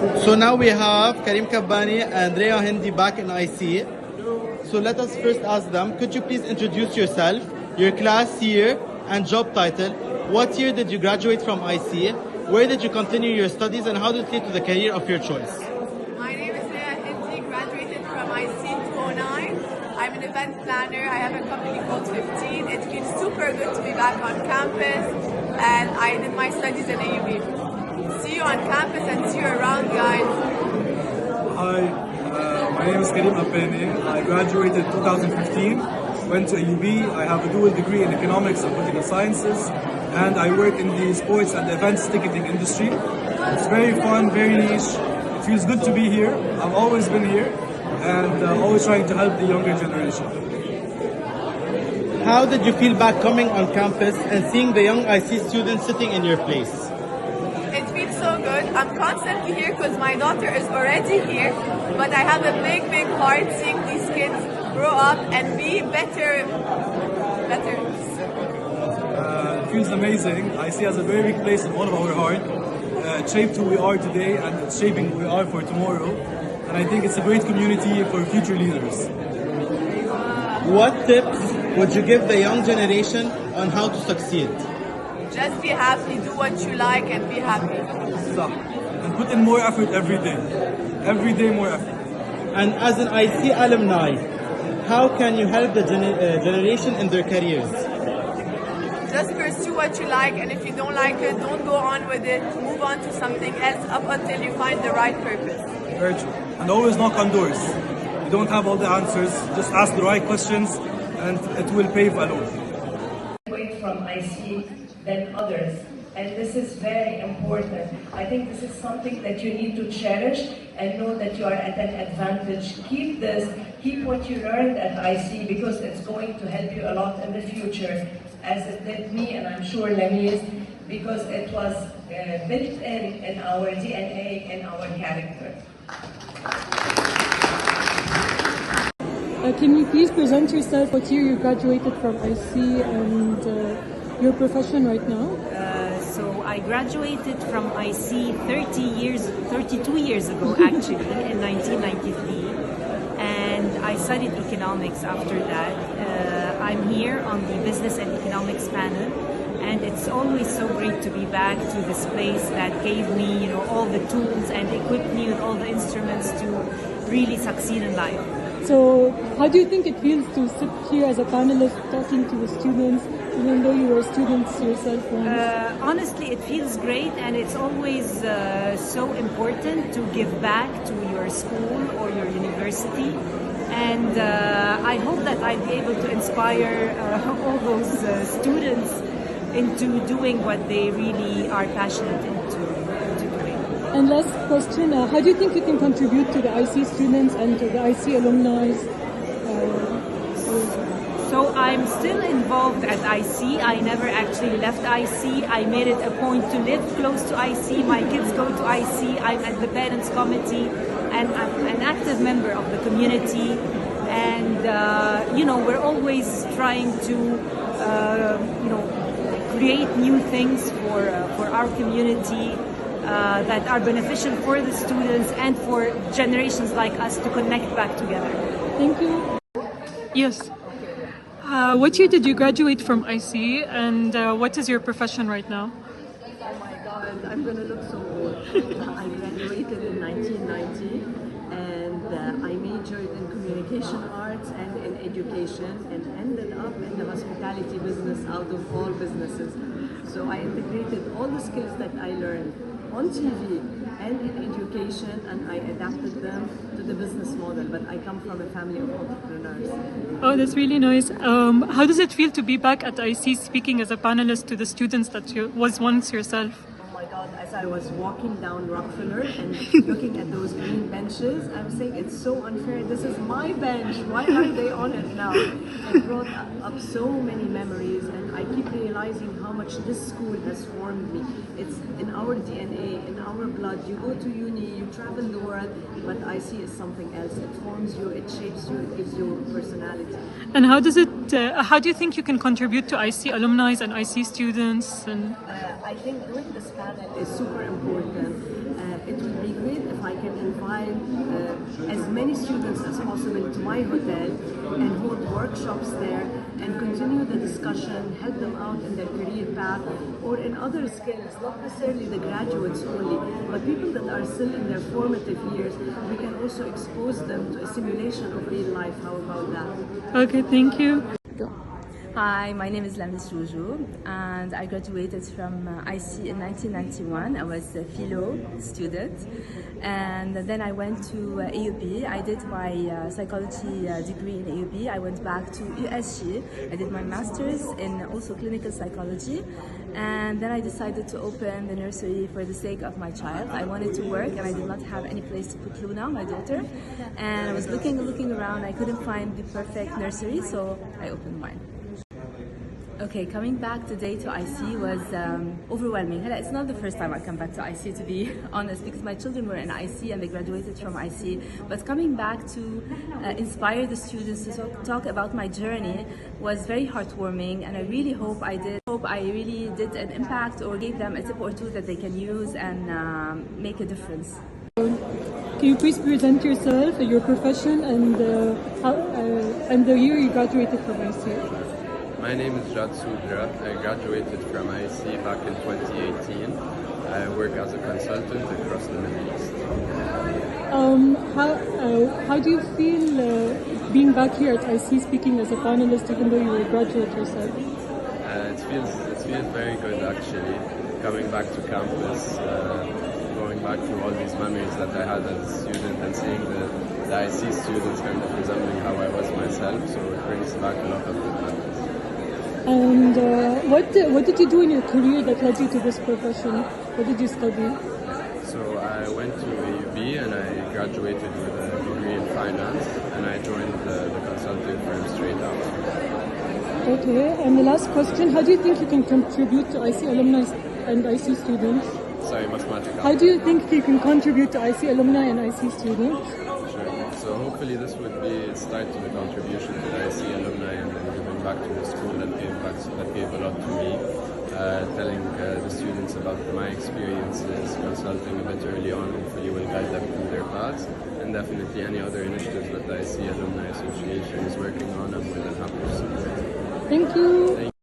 So now we have Karim Kabbani and Rhea Hindi back in IC. So let us first ask them, could you please introduce yourself, your class year and job title? What year did you graduate from IC? Where did you continue your studies and how did it lead to the career of your choice? My name is Rhea Hindi, graduated from IC 209. I'm an event planner. I have a company called 15. It feels super good to be back on campus, and I did my studies in AUB. See you on campus and see you around, guys. Hi, my name is Karim Kabbani. I graduated 2015, went to AUB. I have a dual degree in economics and political sciences, and I work in the sports and events ticketing industry. It's very fun, very niche. It feels good to be here. I've always been here, and always trying to help the younger generation. How did you feel back coming on campus and seeing the young IC students sitting in your place? It feels so good. I'm constantly here because my daughter is already here, but I have a big heart seeing these kids grow up and be better. It feels amazing. IC has a very big place in all of our heart. It shaped who we are today, and it's shaping who we are for tomorrow. And I think it's a great community for future leaders. What tips would you give the young generation on how to succeed? Just be happy, do what you like, and be happy. And put in more effort every day. Every day more effort. And as an IC alumni, how can you help the generation in their careers? Just pursue what you like, and if you don't like it, don't go on with it. Move on to something else up until you find the right purpose. Very true. And always knock on doors. You don't have all the answers. Just ask the right questions, and it will pave alone. Wait from IC than others, and this is very important. I think this is something that you need to cherish and know that you are at an advantage. Keep this, keep what you learned at IC, because it's going to help you a lot in the future, as it did me, and I'm sure Lamise, because it was built in our DNA, in our character. Can you please present yourself, what year you graduated from IC and your profession right now? So I graduated from IC 32 years ago actually, in 1993, and I studied economics after that. I'm here on the business and economics panel, and it's always so great to be back to this place that gave me, all the tools and equipped me with all the instruments to really succeed in life. So how do you think it feels to sit here as a panelist talking to the students, even though you were students yourself once? Honestly, it feels great, and it's always so important to give back to your school or your university. And I hope that I'll be able to inspire all those students into doing what they really are passionate into doing. And last question, how do you think you can contribute to the IC students and to the IC alumni? So I'm still involved at IC. I never actually left IC. I made it a point to live close to IC. My kids go to IC. I'm at the parents committee, and I'm an active member of the community. And we're always trying to create new things for our community that are beneficial for the students and for generations like us to connect back together. Thank you. Yes. What year did you graduate from IC, and what is your profession right now? Oh my God, I'm gonna look so old. I graduated in 1990, and I majored in communication arts and in education, and ended up in the hospitality business out of all businesses. So I integrated all the skills that I learned on TV and in education, and I adapted them to the business model. But I come from a family of entrepreneurs. Oh, that's really nice. How does it feel to be back at IC speaking as a panelist to the students that you was once yourself? Oh my God, as I was walking down Rockefeller and looking at those green benches, I'm saying it's so unfair. This is my bench. Why are they on it now? It brought up so many memories, and I keep realizing how much this school has formed me. It's in our DNA, in our blood. You go to uni, you travel the world, but IC is something else. It forms you, it shapes you, it gives you personality. And how does it? How do you think you can contribute to IC alumni and IC students? And I think doing this panel is super important. It would be great if can invite as many students as possible to my hotel and hold workshops there and continue the discussion, help them out in their career path or in other skills, not necessarily the graduates only, but people that are still in their formative years. We can also expose them to a simulation of real life. How about that? Okay, thank you. Hi, my name is Lamis Joujou and I graduated from IC in 1991. I was a philo student and then I went to AUB. I did my psychology degree in AUB. I went back to USG. I did my master's in also clinical psychology and then I decided to open the nursery for the sake of my child. I wanted to work and I did not have any place to put Luna, my daughter, and I was looking around. I couldn't find the perfect nursery, so I opened mine. Okay, coming back today to IC was overwhelming. It's not the first time I come back to IC, to be honest, because my children were in IC and they graduated from IC. But coming back to inspire the students to talk about my journey was very heartwarming, and I really hope I really did an impact or gave them a tip or two that they can use and make a difference. Can you please present yourself, your profession, and the year you graduated from IC? My name is Jad Soudra. I graduated from IC back in 2018. I work as a consultant across the Middle East. How do you feel being back here at IC speaking as a panelist, even though you were a graduate yourself? It feels very good actually, coming back to campus, going back through all these memories that I had as a student and seeing the IC students kind of resembling how I was myself, so it brings back a lot of good memories. And what did you do in your career that led you to this profession? What did you study? So I went to AUB and I graduated with a degree in finance, and I joined the consulting firm straight out. Okay, and the last question, how do you think you can contribute to IC alumni and IC students? Sorry, mathematics. How do you think you can contribute to IC alumni and IC students? Sure. So hopefully this would be a start to the contribution to the IC alumni and then giving back to the school that gave a lot to me, telling the students about my experiences, consulting a bit early on, hopefully will guide them through their paths, and definitely any other initiatives that the IC Alumni Association is working on, I'm more than happy to support. Thank you.